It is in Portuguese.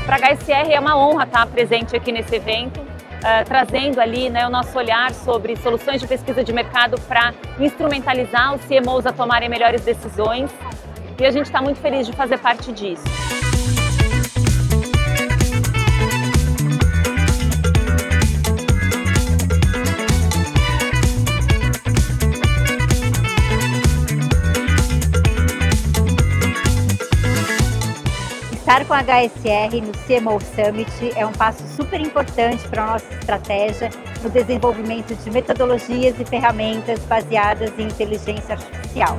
Para a HSR é uma honra estar presente aqui nesse evento, trazendo ali, né, o nosso olhar sobre soluções de pesquisa de mercado para instrumentalizar os CMOs a tomarem melhores decisões, e a gente está muito feliz de fazer parte disso. Estar com a HSR no CMO Summit é um passo super importante para a nossa estratégia no desenvolvimento de metodologias e ferramentas baseadas em inteligência artificial.